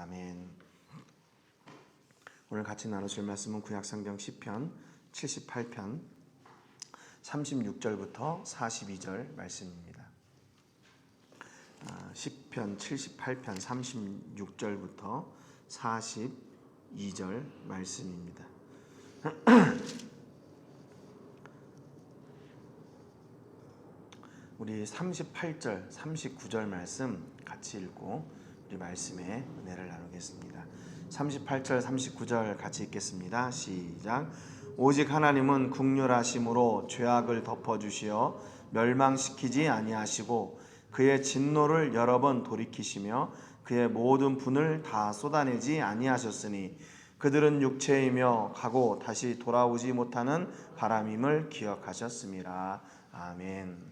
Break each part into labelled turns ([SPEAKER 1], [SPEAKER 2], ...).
[SPEAKER 1] 아멘. 오늘 같이 나누실 말씀은 구약성경 시편 78편 36절부터 42절 말씀입니다. 시편 78편 36절부터 42절 말씀입니다. 우리 38절, 39절 말씀 같이 읽고 우리 말씀에 은혜를 나누겠습니다. 38절, 39절 같이 읽겠습니다. 시작. 오직 하나님은 긍휼하심으로 죄악을 덮어주시어 멸망시키지 아니하시고 그의 진노를 여러 번 돌이키시며 그의 모든 분을 다 쏟아내지 아니하셨으니 그들은 육체이며 가고 다시 돌아오지 못하는 바람임을 기억하셨습니다. 아멘.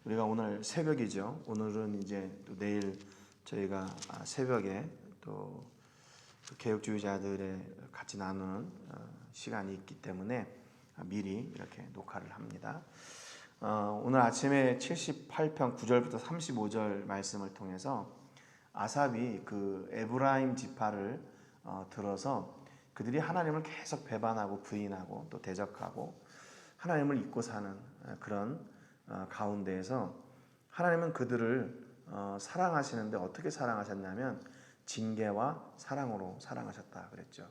[SPEAKER 1] 우리가 오늘 새벽이죠. 오늘은 이제 또 내일 저희가 새벽에 또 개혁주의자들의 같이 나누는 시간이 있기 때문에 미리 이렇게 녹화를 합니다. 오늘 아침에 78편 9절부터 35절 말씀을 통해서 아삽이 그 에브라임 지파를 들어서 그들이 하나님을 계속 배반하고 부인하고 또 대적하고 하나님을 잊고 사는 그런 가운데에서 하나님은 그들을 사랑하시는데 어떻게 사랑하셨냐면 징계와 사랑으로 사랑하셨다 그랬죠.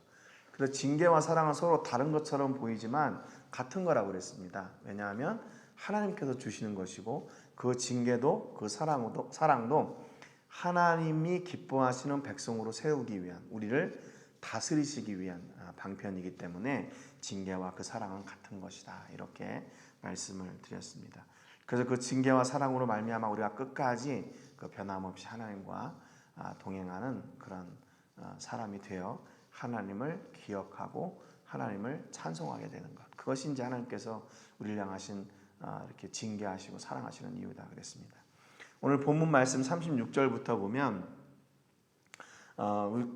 [SPEAKER 1] 그래서 징계와 사랑은 서로 다른 것처럼 보이지만 같은 거라고 그랬습니다. 왜냐하면 하나님께서 주시는 것이고 그 징계도 그 사랑도 하나님이 기뻐하시는 백성으로 세우기 위한, 우리를 다스리시기 위한 방편이기 때문에 징계와 그 사랑은 같은 것이다, 이렇게 말씀을 드렸습니다. 그래서 그 징계와 사랑으로 말미암아 우리가 끝까지 그 변함없이 하나님과 동행하는 그런 사람이 되어 하나님을 기억하고 하나님을 찬송하게 되는 것, 그것이 이제 하나님께서 우리를 향하신 이렇게 징계하시고 사랑하시는 이유다 그랬습니다. 오늘 본문 말씀 36절부터 보면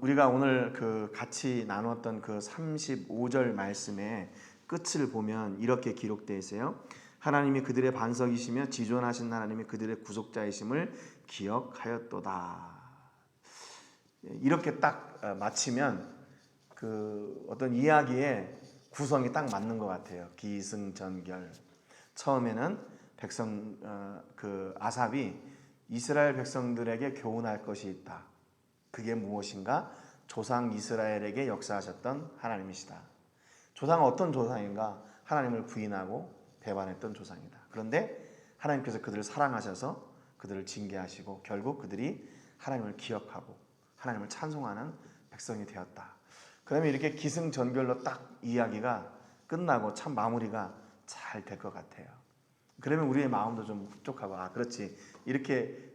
[SPEAKER 1] 우리가 오늘 그 같이 나눴던 그 35절 말씀의 끝을 보면 이렇게 기록되어 있어요. 하나님이 그들의 반석이시며 지존하신 하나님이 그들의 구속자이심을 기억하였도다. 이렇게 딱 마치면 그 어떤 이야기의 구성이 딱 맞는 것 같아요. 기승전결. 처음에는 그 아삽이 이스라엘 백성들에게 교훈할 것이 있다. 그게 무엇인가? 조상 이스라엘에게 역사하셨던 하나님이시다. 조상은 어떤 조상인가? 하나님을 부인하고 배반했던 조상이다. 그런데 하나님께서 그들을 사랑하셔서 그들을 징계하시고 결국 그들이 하나님을 기억하고 하나님을 찬송하는 백성이 되었다. 그 다음에 이렇게 기승전결로 딱 이야기가 끝나고 참 마무리가 잘 될 것 같아요. 그러면 우리의 마음도 좀 흡족하고 그렇지, 이렇게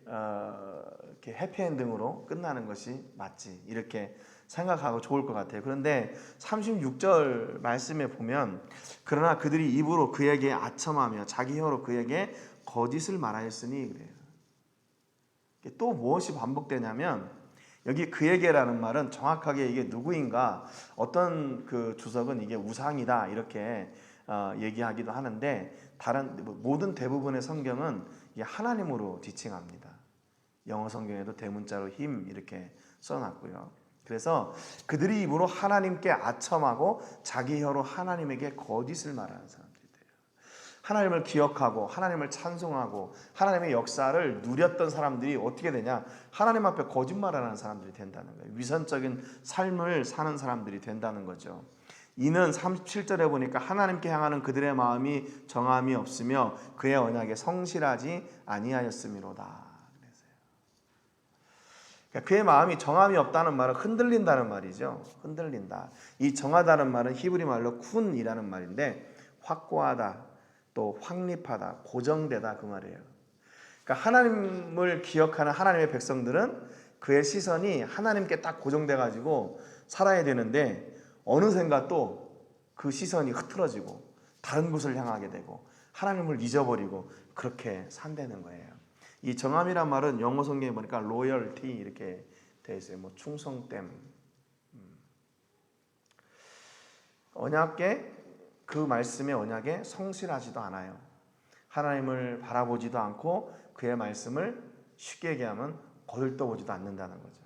[SPEAKER 1] 해피엔딩으로 끝나는 것이 맞지, 이렇게 생각하고 좋을 것 같아요. 그런데 36절 말씀에 보면 그러나 그들이 입으로 그에게 아첨하며 자기 혀로 그에게 거짓을 말하였으니 그래요. 또 무엇이 반복되냐면 여기 그에게라는 말은 정확하게 이게 누구인가, 어떤 그 주석은 이게 우상이다 이렇게 얘기하기도 하는데 모든 대부분의 성경은 이게 하나님으로 지칭합니다. 영어 성경에도 대문자로 him 이렇게 써놨고요. 그래서 그들이 입으로 하나님께 아첨하고 자기 혀로 하나님에게 거짓을 말하는 사람들이 돼요. 하나님을 기억하고 하나님을 찬송하고 하나님의 역사를 누렸던 사람들이 어떻게 되냐? 하나님 앞에 거짓말하는 사람들이 된다는 거예요. 위선적인 삶을 사는 사람들이 된다는 거죠. 이는 37절에 보니까 하나님께 향하는 그들의 마음이 정함이 없으며 그의 언약에 성실하지 아니하였음이로다. 그래서요. 그의 마음이 정함이 없다는 말은 흔들린다는 말이죠. 흔들린다. 이 정하다는 말은 히브리 말로 쿤이라는 말인데 확고하다, 또 확립하다, 고정되다 그 말이에요. 그러니까 하나님을 기억하는 하나님의 백성들은 그의 시선이 하나님께 딱 고정돼 가지고 살아야 되는데 어느샌가 또 그 시선이 흐트러지고 다른 곳을 향하게 되고 하나님을 잊어버리고 그렇게 산다는 거예요. 이 정함이란 말은 영어 성경에 보니까 loyalty 이렇게 되어 있어요. 뭐 충성됨. 언약에, 그 말씀의 언약에 성실하지도 않아요. 하나님을 바라보지도 않고 그의 말씀을 쉽게 얘기하면 거들떠보지도 않는다는 거죠.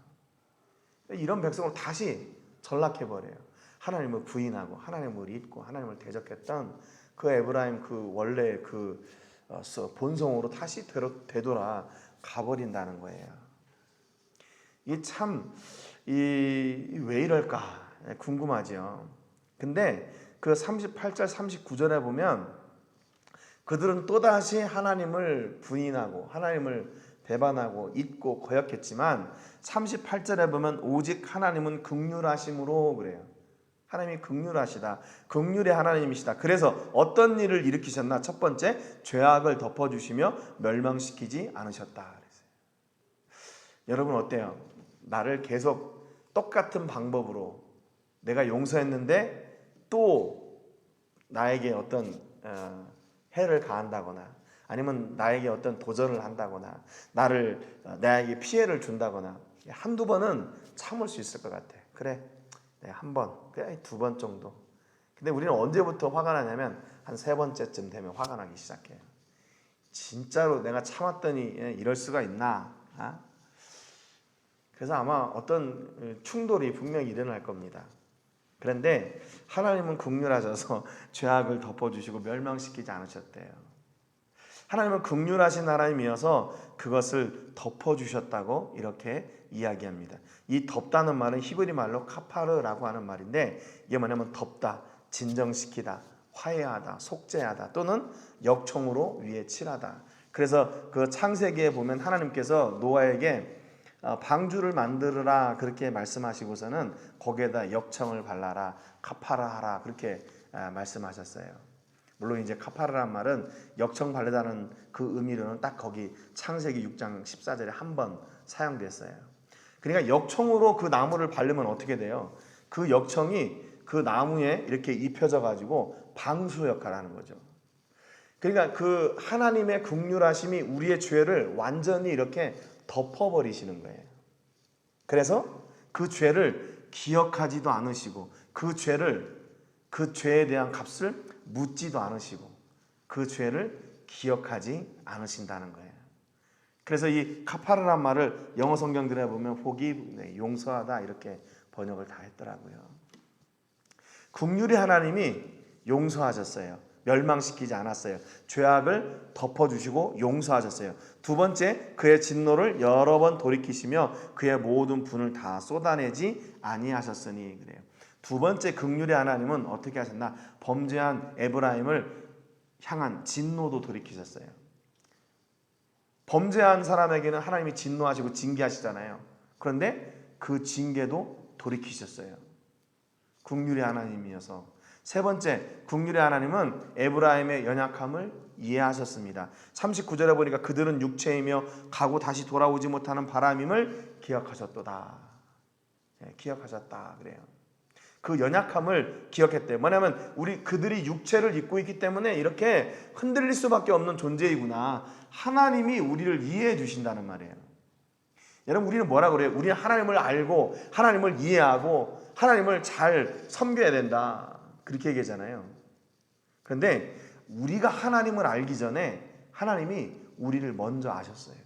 [SPEAKER 1] 이런 백성을 다시 전락해버려요. 하나님을 부인하고 하나님을 잊고 하나님을 대적했던 그 에브라임 그 원래 그 본성으로 다시 되돌아 가버린다는 거예요. 이 참 왜 이럴까 궁금하죠. 근데 그 38절 39절에 보면 그들은 또다시 하나님을 부인하고 하나님을 배반하고 잊고 거역했지만 38절에 보면 오직 하나님은 긍휼하심으로 그래요. 하나님이 긍휼하시다. 긍휼의 하나님이시다. 그래서 어떤 일을 일으키셨나? 첫 번째, 죄악을 덮어주시며 멸망시키지 않으셨다 그랬어요. 여러분 어때요? 나를 계속 똑같은 방법으로 내가 용서했는데 또 나에게 어떤 해를 가한다거나 아니면 나에게 어떤 도전을 한다거나 나에게 피해를 준다거나 한두 번은 참을 수 있을 것 같아. 그래, 한 번, 그래 두 번 정도. 근데 우리는 언제부터 화가 나냐면 한 세 번째쯤 되면 화가 나기 시작해요. 진짜로 내가 참았더니 이럴 수가 있나? 그래서 아마 어떤 충돌이 분명히 일어날 겁니다. 그런데 하나님은 긍휼하셔서 죄악을 덮어주시고 멸망시키지 않으셨대요. 하나님은 긍휼하신 하나님이어서 그것을 덮어주셨다고 이렇게 이야기합니다. 이 덮다는 말은 히브리 말로 카파르라고 하는 말인데 이게 뭐냐면 덮다, 진정시키다, 화해하다, 속죄하다 또는 역청으로 위에 칠하다. 그래서 그 창세기에 보면 하나님께서 노아에게 방주를 만들어라 그렇게 말씀하시고서는 거기에다 역청을 발라라, 카파라하라 그렇게 말씀하셨어요. 물론 이제 카파라란 말은 역청 바르다는 그 의미로는 딱 거기 창세기 6장 14절에 한 번 사용됐어요. 그러니까 역청으로 그 나무를 바르면 어떻게 돼요? 그 역청이 그 나무에 이렇게 입혀져 가지고 방수 역할을 하는 거죠. 그러니까 그 하나님의 긍휼하심이 우리의 죄를 완전히 이렇게 덮어버리시는 거예요. 그래서 그 죄를 기억하지도 않으시고 그 죄에 대한 값을 묻지도 않으시고 그 죄를 기억하지 않으신다는 거예요. 그래서 이 카파르란 말을 영어 성경들에 보면 forgive, 용서하다 이렇게 번역을 다 했더라고요. 긍휼의 하나님이 용서하셨어요. 멸망시키지 않았어요. 죄악을 덮어주시고 용서하셨어요. 두 번째, 그의 진노를 여러 번 돌이키시며 그의 모든 분을 다 쏟아내지 아니하셨으니 그래요. 두 번째 긍휼의 하나님은 어떻게 하셨나? 범죄한 에브라임을 향한 진노도 돌이키셨어요. 범죄한 사람에게는 하나님이 진노하시고 징계하시잖아요. 그런데 그 징계도 돌이키셨어요. 긍휼의 하나님이어서. 세 번째, 긍휼의 하나님은 에브라임의 연약함을 이해하셨습니다. 39절에 보니까 그들은 육체이며 가고 다시 돌아오지 못하는 바람임을 기억하셨도다. 기억하셨다 그래요. 그 연약함을 기억했대요. 뭐냐면 그들이 육체를 입고 있기 때문에 이렇게 흔들릴 수밖에 없는 존재이구나. 하나님이 우리를 이해해 주신다는 말이에요. 여러분 우리는 뭐라 그래요? 우리는 하나님을 알고 하나님을 이해하고 하나님을 잘 섬겨야 된다. 그렇게 얘기하잖아요. 그런데 우리가 하나님을 알기 전에 하나님이 우리를 먼저 아셨어요.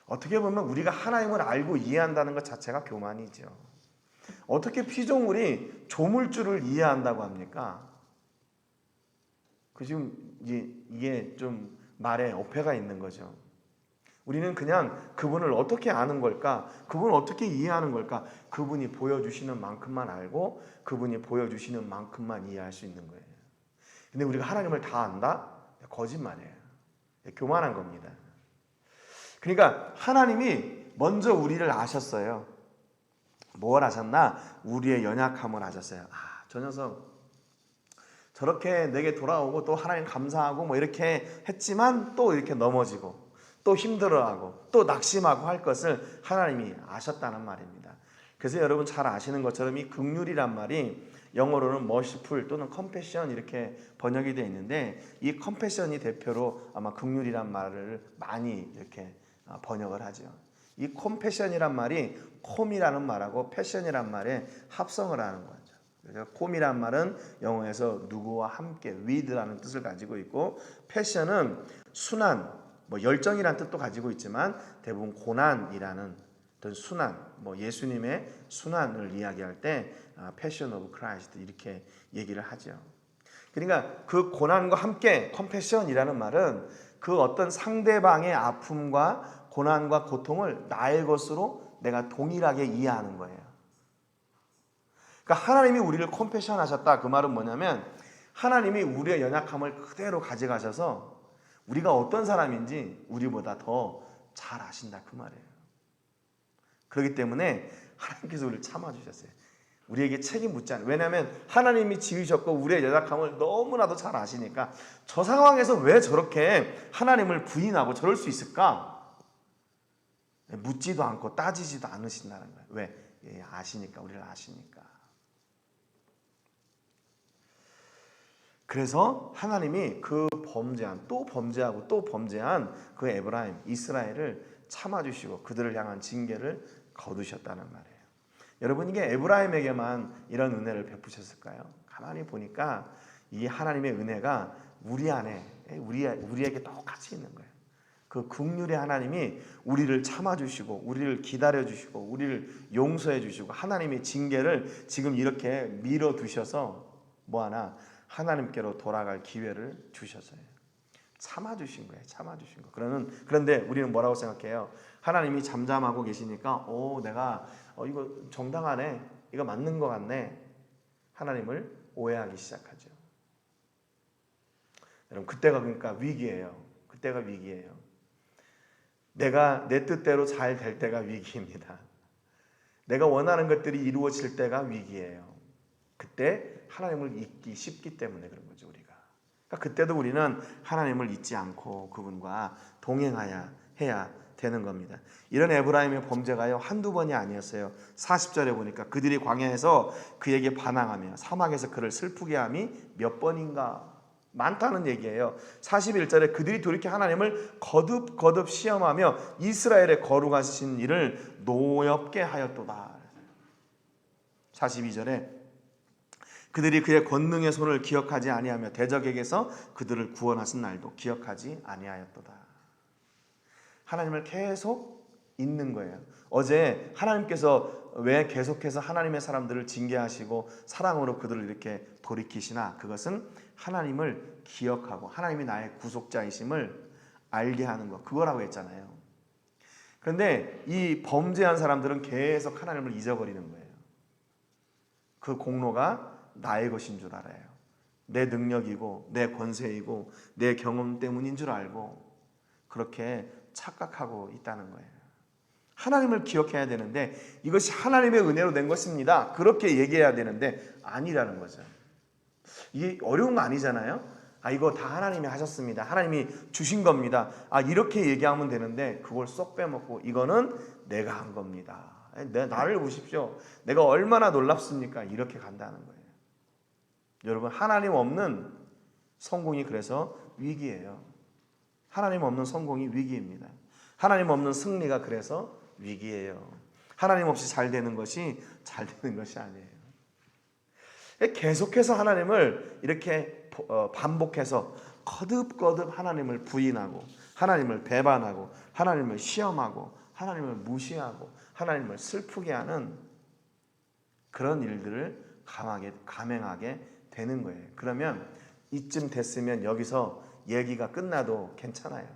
[SPEAKER 1] 어떻게 보면 우리가 하나님을 알고 이해한다는 것 자체가 교만이죠. 어떻게 피조물이 조물주를 이해한다고 합니까? 지금 이게 좀 말에 어폐가 있는 거죠. 우리는 그냥 그분을 어떻게 아는 걸까? 그분을 어떻게 이해하는 걸까? 그분이 보여주시는 만큼만 알고 그분이 보여주시는 만큼만 이해할 수 있는 거예요. 근데 우리가 하나님을 다 안다? 거짓말이에요. 교만한 겁니다. 그러니까 하나님이 먼저 우리를 아셨어요. 뭘 아셨나? 우리의 연약함을 아셨어요. 저 녀석 저렇게 내게 돌아오고 또 하나님 감사하고 뭐 이렇게 했지만 또 이렇게 넘어지고 또 힘들어하고 또 낙심하고 할 것을 하나님이 아셨다는 말입니다. 그래서 여러분 잘 아시는 것처럼 이 긍휼이란 말이 영어로는 merciful 또는 compassion 이렇게 번역이 되어 있는데 이 compassion이 대표로 아마 긍휼이란 말을 많이 이렇게 번역을 하죠. 이 compassion이란 말이 com이라는 말하고 passion이란 말에 합성을 하는 거죠. 그래서 com이란 말은 영어에서 누구와 함께 with라는 뜻을 가지고 있고 passion은 순한 열정이라는 뜻도 가지고 있지만 대부분 고난이라는 어떤 순환, 뭐 예수님의 순환을 이야기할 때 패션 오브 크라이스트 이렇게 얘기를 하죠. 그러니까 그 고난과 함께 컴패션이라는 말은 그 어떤 상대방의 아픔과 고난과 고통을 나의 것으로 내가 동일하게 이해하는 거예요. 그러니까 하나님이 우리를 컴패션 하셨다. 그 말은 뭐냐면 하나님이 우리의 연약함을 그대로 가져가셔서 우리가 어떤 사람인지 우리보다 더 잘 아신다 그 말이에요. 그렇기 때문에 하나님께서 우리를 참아주셨어요. 우리에게 책임 묻지 않아요. 왜냐하면 하나님이 지으셨고 우리의 연약함을 너무나도 잘 아시니까 저 상황에서 왜 저렇게 하나님을 부인하고 저럴 수 있을까? 묻지도 않고 따지지도 않으신다는 거예요. 왜? 예, 아시니까, 우리를 아시니까. 그래서 하나님이 그 범죄한, 또 범죄하고 또 범죄한 그 에브라임, 이스라엘을 참아주시고 그들을 향한 징계를 거두셨다는 말이에요. 여러분, 이게 에브라임에게만 이런 은혜를 베푸셨을까요? 가만히 보니까 이 하나님의 은혜가 우리 안에, 우리에게 똑같이 있는 거예요. 그 긍휼의 하나님이 우리를 참아주시고 우리를 기다려주시고 우리를 용서해주시고 하나님의 징계를 지금 이렇게 밀어두셔서 뭐하나 하나님께로 돌아갈 기회를 주셔서요. 참아주신 거예요. 참아주신 거. 그런데 우리는 뭐라고 생각해요? 하나님이 잠잠하고 계시니까 내가 이거 정당하네, 이거 맞는 것 같네, 하나님을 오해하기 시작하죠. 여러분, 그때가 그러니까 위기예요. 그때가 위기예요. 내가 내 뜻대로 잘 될 때가 위기입니다. 내가 원하는 것들이 이루어질 때가 위기예요. 그때 하나님을 잊기 쉽기 때문에 그런 거죠, 우리가. 그러니까 그때도 우리는 하나님을 잊지 않고 그분과 동행해야 되는 겁니다. 이런 에브라임의 범죄가요, 한두 번이 아니었어요. 40절에 보니까 그들이 광야에서 그에게 반항하며 사막에서 그를 슬프게 함이 몇 번인가? 많다는 얘기예요. 41절에 그들이 돌이켜 하나님을 거듭 시험하며 이스라엘의 거룩하신 일을 노엽게 하였도다. 42절에 그들이 그의 권능의 손을 기억하지 아니하며 대적에게서 그들을 구원하신 날도 기억하지 아니하였도다. 하나님을 계속 잊는 거예요. 어제 하나님께서 왜 계속해서 하나님의 사람들을 징계하시고 사랑으로 그들을 이렇게 돌이키시나? 그것은 하나님을 기억하고 하나님이 나의 구속자이심을 알게 하는 것, 그거라고 했잖아요. 그런데 이 범죄한 사람들은 계속 하나님을 잊어버리는 거예요. 그 공로가 나의 것인 줄 알아요. 내 능력이고 내 권세이고 내 경험 때문인 줄 알고 그렇게 착각하고 있다는 거예요. 하나님을 기억해야 되는데 이것이 하나님의 은혜로 된 것입니다, 그렇게 얘기해야 되는데 아니라는 거죠. 이게 어려운 거 아니잖아요. 이거 다 하나님이 하셨습니다, 하나님이 주신 겁니다, 이렇게 얘기하면 되는데 그걸 쏙 빼먹고 이거는 내가 한 겁니다, 나를 보십시오, 내가 얼마나 놀랍습니까, 이렇게 간다는 거예요. 여러분, 하나님 없는 성공이 그래서 위기예요. 하나님 없는 성공이 위기입니다. 하나님 없는 승리가 그래서 위기예요. 하나님 없이 잘 되는 것이 잘 되는 것이 아니에요. 계속해서 하나님을 이렇게 반복해서 거듭 하나님을 부인하고 하나님을 배반하고 하나님을 시험하고 하나님을 무시하고 하나님을 슬프게 하는 그런 일들을 감행하게 되는 거예요. 그러면 이쯤 됐으면 여기서 얘기가 끝나도 괜찮아요.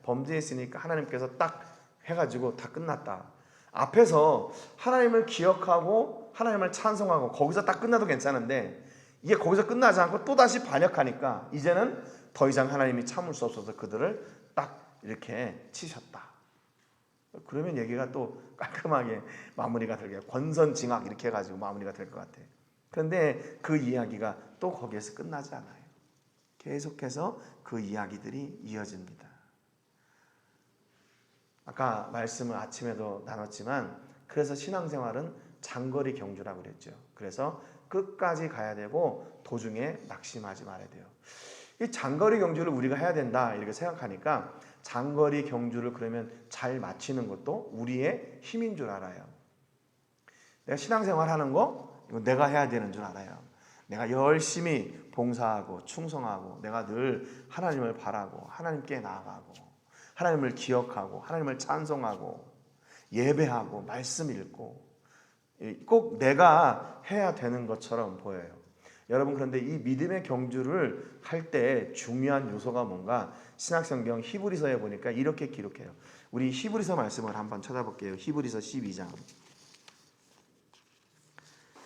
[SPEAKER 1] 범죄했으니까 하나님께서 딱 해가지고 다 끝났다. 앞에서 하나님을 기억하고 하나님을 찬송하고 거기서 딱 끝나도 괜찮은데 이게 거기서 끝나지 않고 또다시 반역하니까 이제는 더 이상 하나님이 참을 수 없어서 그들을 딱 이렇게 치셨다. 그러면 얘기가 또 깔끔하게 마무리가 될 거예요. 권선징악 이렇게 해가지고 마무리가 될 것 같아요. 그런데 그 이야기가 또 거기에서 끝나지 않아요. 계속해서 그 이야기들이 이어집니다. 아까 말씀을 아침에도 나눴지만 그래서 신앙생활은 장거리 경주라고 그랬죠. 그래서 끝까지 가야 되고 도중에 낙심하지 말아야 돼요. 이 장거리 경주를 우리가 해야 된다 이렇게 생각하니까 장거리 경주를 그러면 잘 마치는 것도 우리의 힘인 줄 알아요. 내가 신앙생활 하는 거 이거 내가 해야 되는 줄 알아요. 내가 열심히 봉사하고 충성하고 내가 늘 하나님을 바라고 하나님께 나아가고 하나님을 기억하고 하나님을 찬송하고 예배하고 말씀 읽고 꼭 내가 해야 되는 것처럼 보여요. 여러분, 그런데 이 믿음의 경주를 할 때 중요한 요소가 뭔가 신약성경 히브리서에 보니까 이렇게 기록해요. 우리 히브리서 말씀을 한번 찾아볼게요. 히브리서 12장.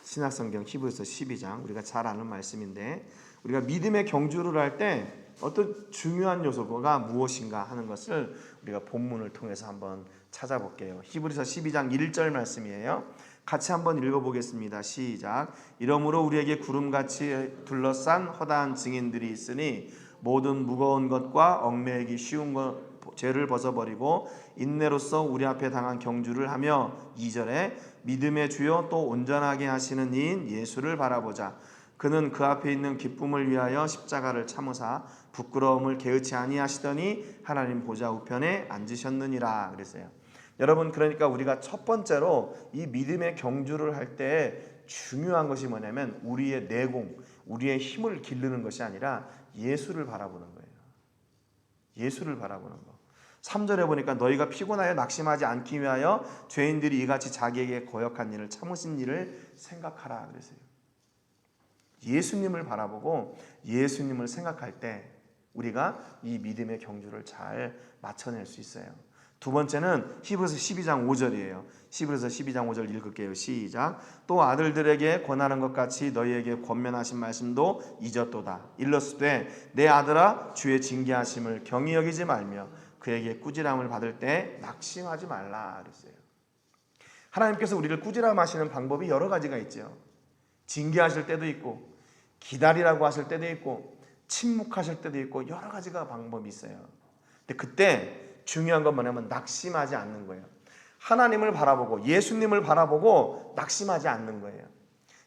[SPEAKER 1] 신약성경 히브리서 12장, 우리가 잘 아는 말씀인데, 우리가 믿음의 경주를 할 때 어떤 중요한 요소가 무엇인가 하는 것을 우리가 본문을 통해서 한번 찾아볼게요. 히브리서 12장 1절 말씀이에요. 같이 한번 읽어보겠습니다. 시작. 이러므로 우리에게 구름같이 둘러싼 허다한 증인들이 있으니 모든 무거운 것과 얽매이기 쉬운 것 죄를 벗어버리고 인내로써 우리 앞에 당한 경주를 하며 2절에 믿음의 주요 또 온전하게 하시는 이인 예수를 바라보자. 그는 그 앞에 있는 기쁨을 위하여 십자가를 참으사 부끄러움을 개의치 아니하시더니 하나님 보좌 우편에 앉으셨느니라 그랬어요. 여러분, 그러니까 우리가 첫 번째로 이 믿음의 경주를 할 때 중요한 것이 뭐냐면 우리의 내공, 우리의 힘을 기르는 것이 아니라 예수를 바라보는 거예요. 예수를 바라보는 거. 3절에 보니까 너희가 피곤하여 낙심하지 않기 위하여 죄인들이 이같이 자기에게 거역한 일을 참으신 일을 생각하라 그랬어요. 예수님을 바라보고 예수님을 생각할 때 우리가 이 믿음의 경주를 잘 맞춰낼 수 있어요. 두 번째는 히브리서 12장 5절이에요. 히브리서 12장 5절 읽을게요. 시작. 또 아들들에게 권하는 것 같이 너희에게 권면하신 말씀도 잊었도다. 일렀으되 내 아들아 주의 징계하심을 경히 여기지 말며 그에게 꾸지람을 받을 때 낙심하지 말라 그랬어요. 하나님께서 우리를 꾸지람하시는 방법이 여러 가지가 있죠. 징계하실 때도 있고 기다리라고 하실 때도 있고 침묵하실 때도 있고 여러 가지가 방법이 있어요. 근데 그때 중요한 건 뭐냐면 낙심하지 않는 거예요. 하나님을 바라보고 예수님을 바라보고 낙심하지 않는 거예요.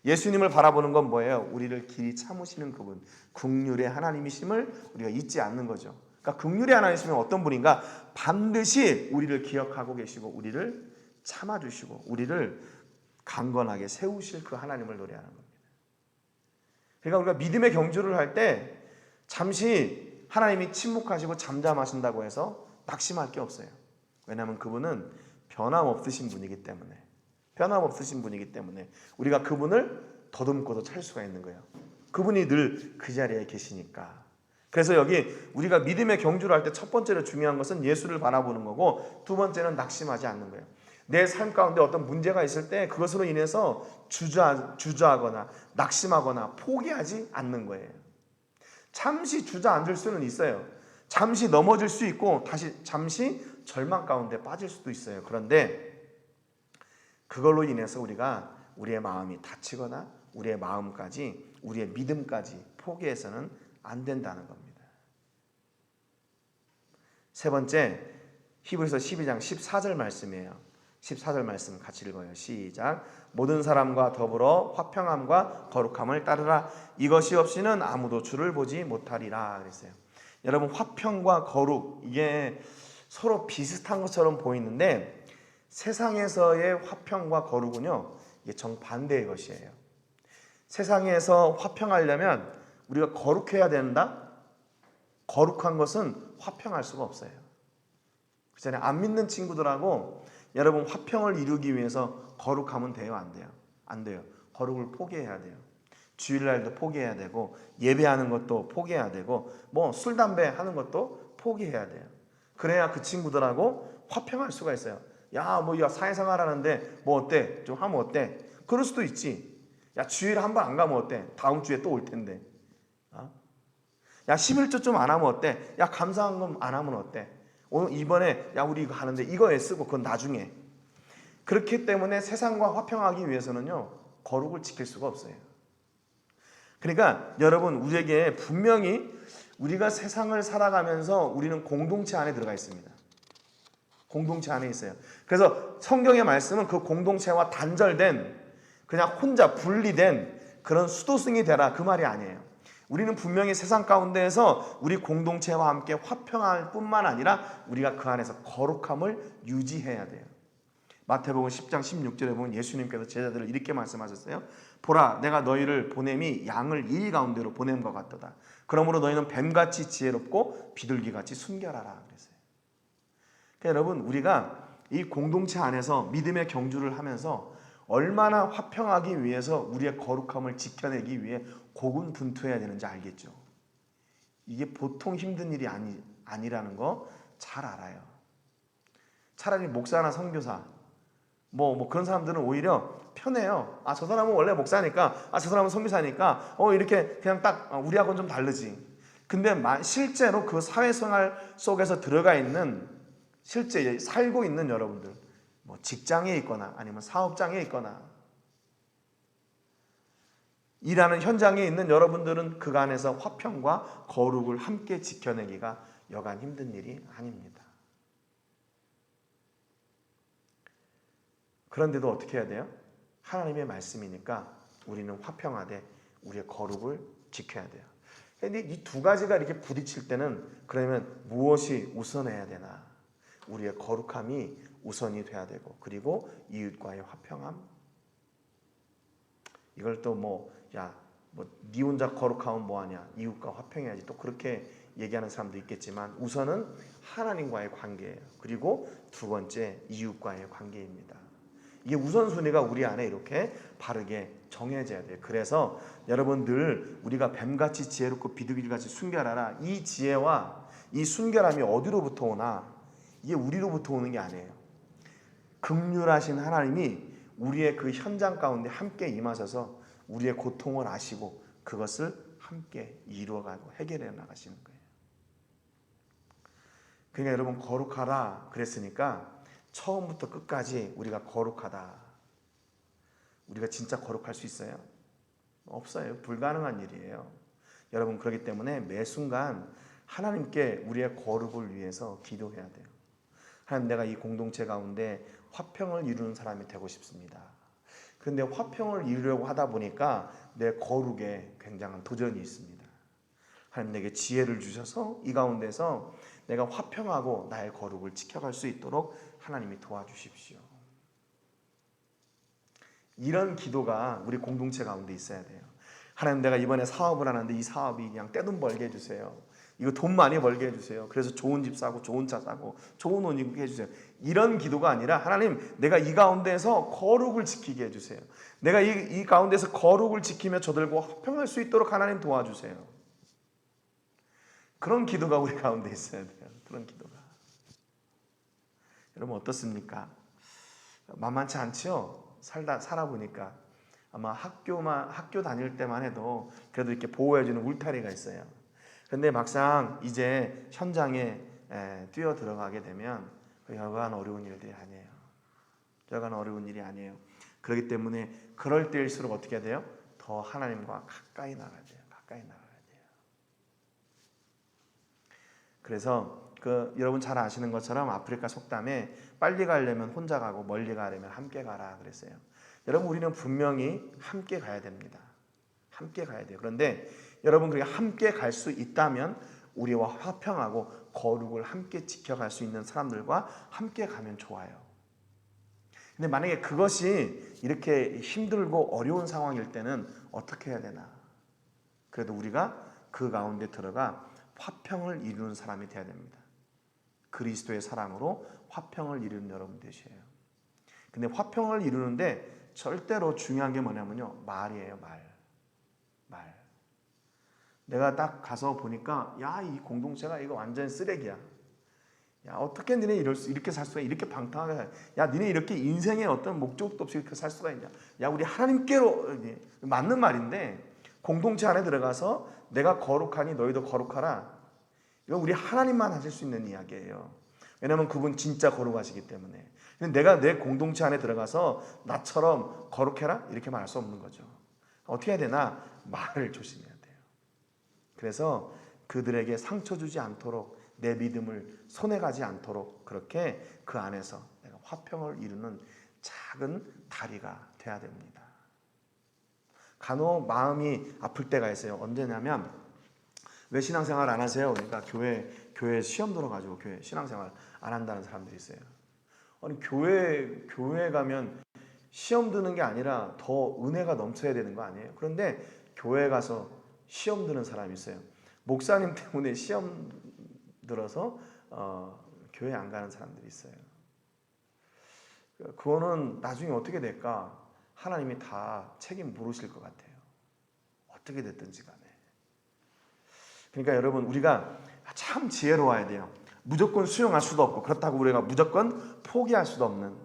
[SPEAKER 1] 예수님을 바라보는 건 뭐예요? 우리를 길이 참으시는 그분, 긍휼의 하나님이심을 우리가 잊지 않는 거죠. 그러니까 긍휼의 하나님이시면 어떤 분인가? 반드시 우리를 기억하고 계시고 우리를 참아주시고 우리를 강건하게 세우실 그 하나님을 노래하는 겁니다. 그러니까 우리가 믿음의 경주를 할 때 잠시 하나님이 침묵하시고 잠잠하신다고 해서 낙심할 게 없어요. 왜냐하면 그분은 변함없으신 분이기 때문에 우리가 그분을 더듬고도 찰 수가 있는 거예요. 그분이 늘 그 자리에 계시니까. 그래서 여기 우리가 믿음의 경주를 할 때 첫 번째로 중요한 것은 예수를 바라보는 거고 두 번째는 낙심하지 않는 거예요. 내 삶 가운데 어떤 문제가 있을 때 그것으로 인해서 주저하거나 낙심하거나 포기하지 않는 거예요. 잠시 주저앉을 수는 있어요. 잠시 넘어질 수 있고 잠시 절망 가운데 빠질 수도 있어요. 그런데 그걸로 인해서 우리가 우리의 마음이 다치거나 우리의 마음까지 우리의 믿음까지 포기해서는 안 된다는 겁니다. 세 번째, 히브리서 12장 14절 말씀이에요. 14절 말씀 같이 읽어요. 시작. 모든 사람과 더불어 화평함과 거룩함을 따르라. 이것이 없이는 아무도 주를 보지 못하리라 그랬어요. 여러분, 화평과 거룩, 이게 서로 비슷한 것처럼 보이는데 세상에서의 화평과 거룩은요, 이게 정반대의 것이에요. 세상에서 화평하려면 우리가 거룩해야 된다? 거룩한 것은 화평할 수가 없어요. 그렇잖아요. 안 믿는 친구들하고 여러분 화평을 이루기 위해서 거룩하면 돼요? 안 돼요? 안 돼요. 거룩을 포기해야 돼요. 주일날도 포기해야 되고 예배하는 것도 포기해야 되고 뭐 술 담배 하는 것도 포기해야 돼요. 그래야 그 친구들하고 화평할 수가 있어요. 야 사회생활 하는데 뭐 어때? 좀 하면 어때? 그럴 수도 있지. 야 주일 한 번 안 가면 어때? 다음 주에 또 올 텐데. 야 11조 좀 안 하면 어때? 야 감사한금 안 하면 어때? 오늘 이번에 야 우리 이거 하는데 이거 애쓰고 그건 나중에. 그렇기 때문에 세상과 화평하기 위해서는요 거룩을 지킬 수가 없어요. 그러니까 여러분, 우리에게 분명히 우리가 세상을 살아가면서 우리는 공동체 안에 들어가 있습니다. 공동체 안에 있어요. 그래서 성경의 말씀은 그 공동체와 단절된, 그냥 혼자 분리된 그런 수도승이 되라 그 말이 아니에요. 우리는 분명히 세상 가운데에서 우리 공동체와 함께 화평할 뿐만 아니라 우리가 그 안에서 거룩함을 유지해야 돼요. 마태복음 10장 16절에 보면 예수님께서 제자들을 이렇게 말씀하셨어요. 보라, 내가 너희를 보냄이 양을 일 가운데로 보냄 것 같도다. 그러므로 너희는 뱀같이 지혜롭고 비둘기같이 순결하라 그랬어요. 그러니까 여러분, 우리가 이 공동체 안에서 믿음의 경주를 하면서 얼마나 화평하기 위해서 우리의 거룩함을 지켜내기 위해 고군분투해야 되는지 알겠죠. 이게 보통 힘든 일이 아니라는 거 잘 알아요. 차라리 목사나 선교사 뭐 그런 사람들은 오히려 편해요. 아, 저 사람은 원래 목사니까, 아, 저 사람은 선교사니까 이렇게 그냥 딱 우리하고는 좀 다르지. 근데 실제로 그 사회생활 속에서 들어가 있는, 실제 살고 있는 여러분들, 뭐 직장에 있거나 아니면 사업장에 있거나 일하는 현장에 있는 여러분들은 그간에서 화평과 거룩을 함께 지켜내기가 여간 힘든 일이 아닙니다. 그런데도 어떻게 해야 돼요? 하나님의 말씀이니까 우리는 화평하되 우리의 거룩을 지켜야 돼요. 근데 이 두 가지가 이렇게 부딪힐 때는 그러면 무엇이 우선해야 되나? 우리의 거룩함이 우선이 돼야 되고, 그리고 이웃과의 화평함. 이걸 또 네 혼자 거룩하면 뭐하냐, 이웃과 화평해야지, 또 그렇게 얘기하는 사람도 있겠지만 우선은 하나님과의 관계예요. 그리고 두 번째 이웃과의 관계입니다. 이게 우선순위가 우리 안에 이렇게 바르게 정해져야 돼요. 그래서 여러분들, 우리가 뱀같이 지혜롭고 비둘기같이 순결하라, 이 지혜와 이 순결함이 어디로부터 오나? 이게 우리로부터 오는 게 아니에요. 긍휼하신 하나님이 우리의 그 현장 가운데 함께 임하셔서 우리의 고통을 아시고 그것을 함께 이루어가고 해결해 나가시는 거예요. 그러니까 여러분, 거룩하라 그랬으니까 처음부터 끝까지 우리가 거룩하다. 우리가 진짜 거룩할 수 있어요? 없어요. 불가능한 일이에요. 여러분, 그렇기 때문에 매 순간 하나님께 우리의 거룩을 위해서 기도해야 돼요. 하나님, 내가 이 공동체 가운데 화평을 이루는 사람이 되고 싶습니다. 그런데 화평을 이루려고 하다 보니까 내 거룩에 굉장한 도전이 있습니다. 하나님, 내게 지혜를 주셔서 이 가운데서 내가 화평하고 나의 거룩을 지켜갈 수 있도록 하나님이 도와주십시오. 이런 기도가 우리 공동체 가운데 있어야 돼요. 하나님, 내가 이번에 사업을 하는데 이 사업이 그냥 떼돈 벌게 해주세요. 이거 돈 많이 벌게 해주세요. 그래서 좋은 집 사고 좋은 차 사고 좋은 옷 입게 해주세요. 이런 기도가 아니라, 하나님, 내가 이 가운데서 거룩을 지키게 해주세요. 내가 이 가운데서 거룩을 지키며 저들과 화평할 수 있도록 하나님 도와주세요. 그런 기도가 우리 가운데 있어야 돼요. 그런 기도가. 여러분, 어떻습니까? 만만치 않죠? 살아보니까. 아마 학교 다닐 때만 해도 그래도 이렇게 보호해주는 울타리가 있어요. 근데 막상 이제 현장에 뛰어 들어가게 되면 여간 어려운 일들이 아니에요. 여간 어려운 일이 아니에요. 그렇기 때문에 그럴 때일수록 어떻게 해야 돼요? 더 하나님과 가까이 나가야 돼요. 가까이 나가야 돼요. 그래서 여러분 잘 아시는 것처럼 아프리카 속담에 빨리 가려면 혼자 가고 멀리 가려면 함께 가라 그랬어요. 여러분, 우리는 분명히 함께 가야 됩니다. 함께 가야 돼요. 그런데 여러분, 그렇게 함께 갈 수 있다면 우리와 화평하고 거룩을 함께 지켜갈 수 있는 사람들과 함께 가면 좋아요. 근데 만약에 그것이 이렇게 힘들고 어려운 상황일 때는 어떻게 해야 되나? 그래도 우리가 그 가운데 들어가 화평을 이루는 사람이 돼야 됩니다. 그리스도의 사랑으로 화평을 이루는 여러분 되셔요. 근데 화평을 이루는데 절대로 중요한 게 뭐냐면요, 말이에요. 말. 내가 딱 가서 보니까, 야, 이 공동체가 이거 완전 쓰레기야. 야, 어떻게 니네 이렇게 살 수가, 이렇게 방탕하게 살, 야, 니네 이렇게 인생에 어떤 목적도 없이 이렇게 살 수가 있냐. 야, 우리 하나님께로, 맞는 말인데, 공동체 안에 들어가서 내가 거룩하니 너희도 거룩하라. 이건 우리 하나님만 하실 수 있는 이야기예요. 왜냐하면 그분 진짜 거룩하시기 때문에. 근데 내가 내 공동체 안에 들어가서 나처럼 거룩해라? 이렇게 말할 수 없는 거죠. 어떻게 해야 되나? 말을 조심해야 돼요. 그래서 그들에게 상처 주지 않도록, 내 믿음을 손해가지 않도록 그렇게 그 안에서 내가 화평을 이루는 작은 다리가 돼야 됩니다. 간혹 마음이 아플 때가 있어요. 언제냐면, 왜 신앙생활 안 하세요? 그러니까 교회 시험 들어가지고 교회 신앙생활 안 한다는 사람들이 있어요. 아니, 교회 가면 시험 드는 게 아니라 더 은혜가 넘쳐야 되는 거 아니에요? 그런데 교회 가서 시험 드는 사람이 있어요. 목사님 때문에 시험 들어서 교회 안 가는 사람들이 있어요. 그거는 나중에 어떻게 될까? 하나님이 다 책임 물으실 것 같아요. 어떻게 됐든지 간에. 그러니까 여러분, 우리가 참 지혜로워야 돼요. 무조건 수용할 수도 없고, 그렇다고 우리가 무조건 포기할 수도 없는,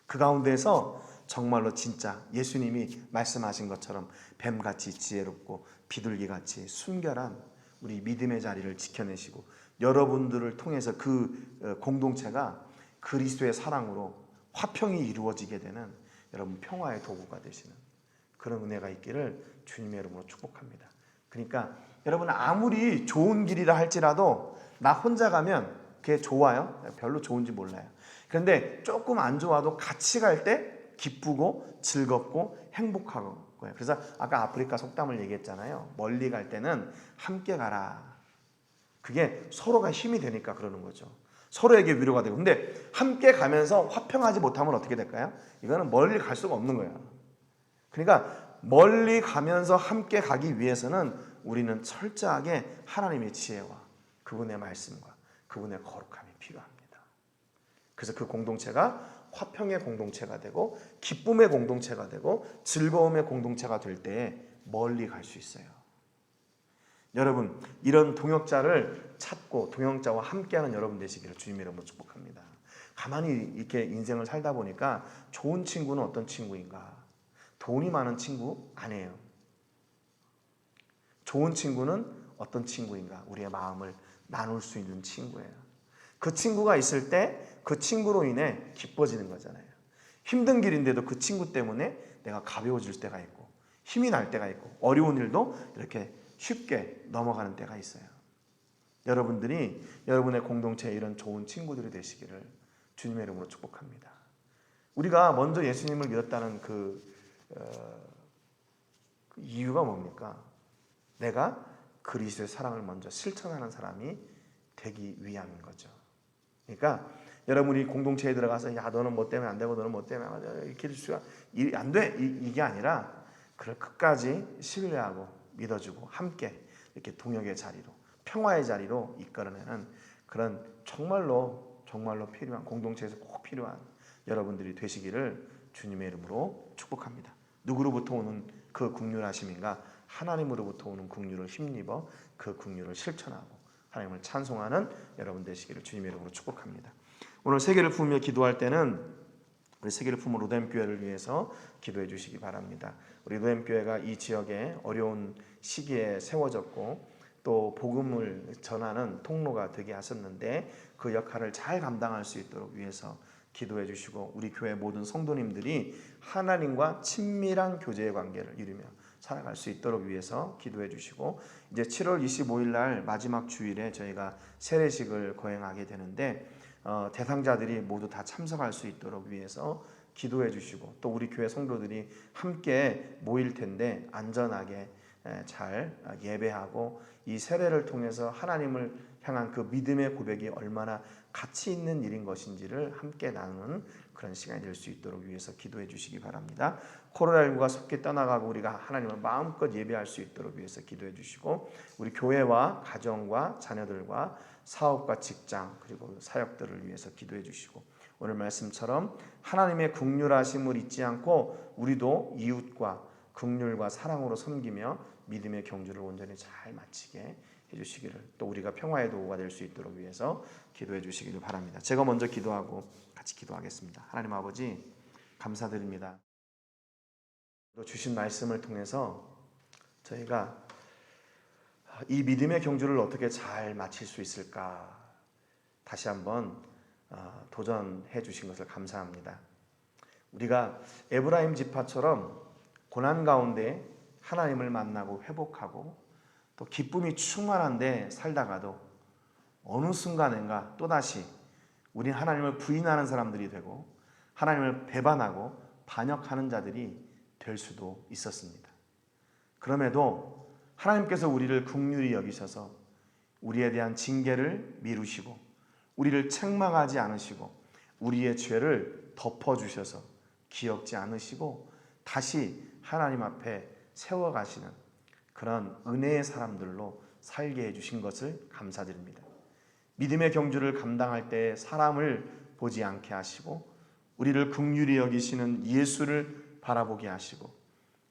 [SPEAKER 1] 그 가운데서 정말로 진짜 예수님이 말씀하신 것처럼 뱀같이 지혜롭고 비둘기같이 순결한 우리 믿음의 자리를 지켜내시고, 여러분들을 통해서 그 공동체가 그리스도의 사랑으로 화평이 이루어지게 되는, 여러분 평화의 도구가 되시는 그런 은혜가 있기를 주님의 이름으로 축복합니다. 그러니까 여러분, 아무리 좋은 길이라 할지라도 나 혼자 가면 그게 좋아요? 별로 좋은지 몰라요. 그런데 조금 안 좋아도 같이 갈 때 기쁘고 즐겁고 행복하고 거예요. 그래서 아까 아프리카 속담을 얘기했잖아요. 멀리 갈 때는 함께 가라. 그게 서로가 힘이 되니까 그러는 거죠. 서로에게 위로가 되고. 근데 함께 가면서 화평하지 못하면 어떻게 될까요? 이거는 멀리 갈 수가 없는 거예요. 그러니까 멀리 가면서 함께 가기 위해서는 우리는 철저하게 하나님의 지혜와 그분의 말씀과 그분의 거룩함이 필요합니다. 그래서 그 공동체가 화평의 공동체가 되고 기쁨의 공동체가 되고 즐거움의 공동체가 될 때 멀리 갈 수 있어요. 여러분, 이런 동역자를 찾고 동역자와 함께하는 여러분 되시기를 주님의 이름으로 축복합니다. 가만히 이렇게 인생을 살다 보니까 좋은 친구는 어떤 친구인가? 돈이 많은 친구 아니에요. 좋은 친구는 어떤 친구인가? 우리의 마음을 나눌 수 있는 친구예요. 그 친구가 있을 때 그 친구로 인해 기뻐지는 거잖아요. 힘든 길인데도 그 친구 때문에 내가 가벼워질 때가 있고 힘이 날 때가 있고 어려운 일도 이렇게 쉽게 넘어가는 때가 있어요. 여러분들이 여러분의 공동체에 이런 좋은 친구들이 되시기를 주님의 이름으로 축복합니다. 우리가 먼저 예수님을 믿었다는 그 이유가 뭡니까? 내가 그리스도의 사랑을 먼저 실천하는 사람이 되기 위함인 거죠. 그러니까 여러분이 공동체에 들어가서 야 너는 뭐 때문에 안 되고 너는 뭐 때문에 안 돼, 이렇게 수가 안 돼, 이게 아니라 그를 끝까지 신뢰하고 믿어주고 함께 이렇게 동역의 자리로 평화의 자리로 이끌어내는 그런 정말로 필요한, 공동체에서 꼭 필요한 여러분들이 되시기를 주님의 이름으로 축복합니다. 누구로부터 오는 그 긍휼하심인가? 하나님으로부터 오는 긍휼을 힘입어 그 긍휼을 실천하고 하나님을 찬송하는 여러분 되시기를 주님의 이름으로 축복합니다. 오늘 세계를 품으며 기도할 때는 우리 세계를 품은 로뎀교회를 위해서 기도해 주시기 바랍니다. 우리 로뎀교회가 이 지역에 어려운 시기에 세워졌고 또 복음을 전하는 통로가 되게 하셨는데 그 역할을 잘 감당할 수 있도록 위해서 기도해 주시고 우리 교회 모든 성도님들이 하나님과 친밀한 교제의 관계를 이루며 살아갈 수 있도록 위해서 기도해 주시고 이제 7월 25일 날 마지막 주일에 저희가 세례식을 거행하게 되는데 대상자들이 모두 다 참석할 수 있도록 위해서 기도해 주시고 또 우리 교회 성도들이 함께 모일 텐데 안전하게 잘 예배하고 이 세례를 통해서 하나님을 향한 그 믿음의 고백이 얼마나 가치 있는 일인 것인지를 함께 나누는 그런 시간이 될 수 있도록 위해서 기도해 주시기 바랍니다. 코로나19가 속히 떠나가고 우리가 하나님을 마음껏 예배할 수 있도록 위해서 기도해 주시고 우리 교회와 가정과 자녀들과 사업과 직장 그리고 사역들을 위해서 기도해 주시고 오늘 말씀처럼 하나님의 긍휼하심을 잊지 않고 우리도 이웃과 긍휼과 사랑으로 섬기며 믿음의 경주를 온전히 잘 마치게 해주시기를 또 우리가 평화의 도구가 될 수 있도록 위해서 기도해 주시기를 바랍니다. 제가 먼저 기도하고 같이 기도하겠습니다. 하나님 아버지 감사드립니다. 주신 말씀을 통해서 저희가 이 믿음의 경주를 어떻게 잘 마칠 수 있을까 다시 한번 도전해 주신 것을 감사합니다. 우리가 에브라임 지파처럼 고난 가운데 하나님을 만나고 회복하고 또 기쁨이 충만한데 살다가도 어느 순간인가 또다시 우린 하나님을 부인하는 사람들이 되고 하나님을 배반하고 반역하는 자들이 될 수도 있었습니다. 그럼에도 하나님께서 우리를 긍휼히 여기셔서 우리에 대한 징계를 미루시고 우리를 책망하지 않으시고 우리의 죄를 덮어주셔서 기억지 않으시고 다시 하나님 앞에 세워가시는 그런 은혜의 사람들로 살게 해주신 것을 감사드립니다. 믿음의 경주를 감당할 때 사람을 보지 않게 하시고 우리를 긍휼히 여기시는 예수를 바라보게 하시고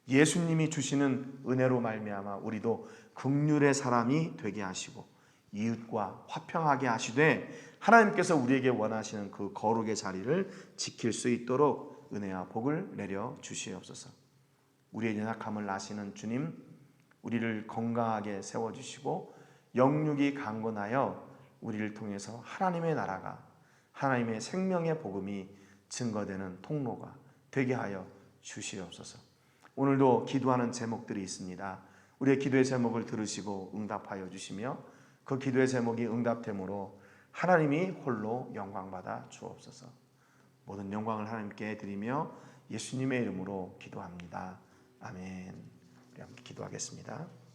[SPEAKER 1] 예수님이 주시는 은혜로 말미암아 우리도 긍휼의 사람이 되게 하시고 이웃과 화평하게 하시되 하나님께서 우리에게 원하시는 그 거룩의 자리를 지킬 수 있도록 은혜와 복을 내려 주시옵소서. 우리의 연약함을 아시는 주님, 우리를 건강하게 세워주시고 영육이 강건하여 우리를 통해서 하나님의 나라가, 하나님의 생명의 복음이 증거되는 통로가 되게 하여 주시옵소서. 오늘도 기도하는 제목들이 있습니다. 우리의 기도의 제목을 들으시고 응답하여 주시며 그 기도의 제목이 응답됨으로 하나님이 홀로 영광받아 주옵소서. 모든 영광을 하나님께 드리며 예수님의 이름으로 기도합니다. 아멘. 우리 함께 기도하겠습니다.